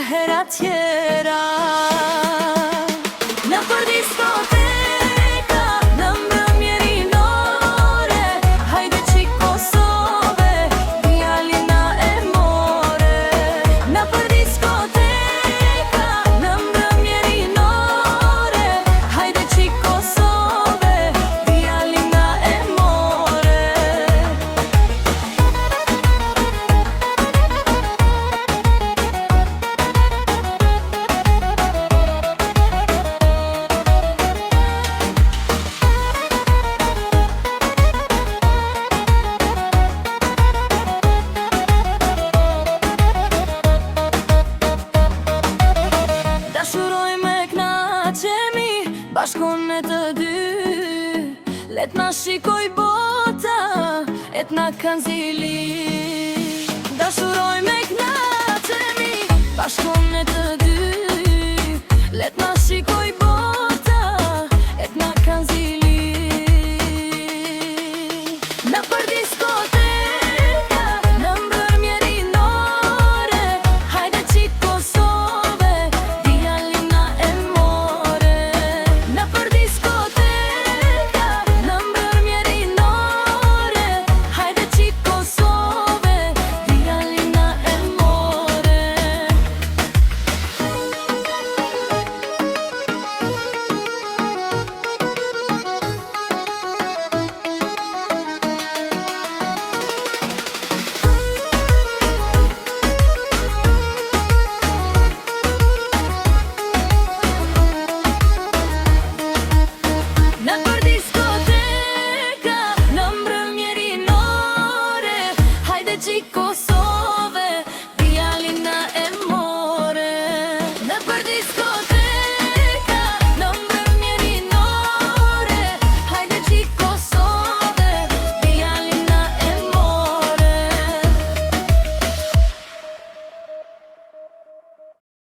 hera tjera. Në për diskoteka, në mbrëmjerinore, hajde qik Kosove, djalina e more. Në për diskoteka, në mbrëmjerinore, hajde qik Kosove, djalina e more. Dashuroj me knaqemi, bashkon e të dy. Let na shikoj bota, et na kanë zili. Dashuroj me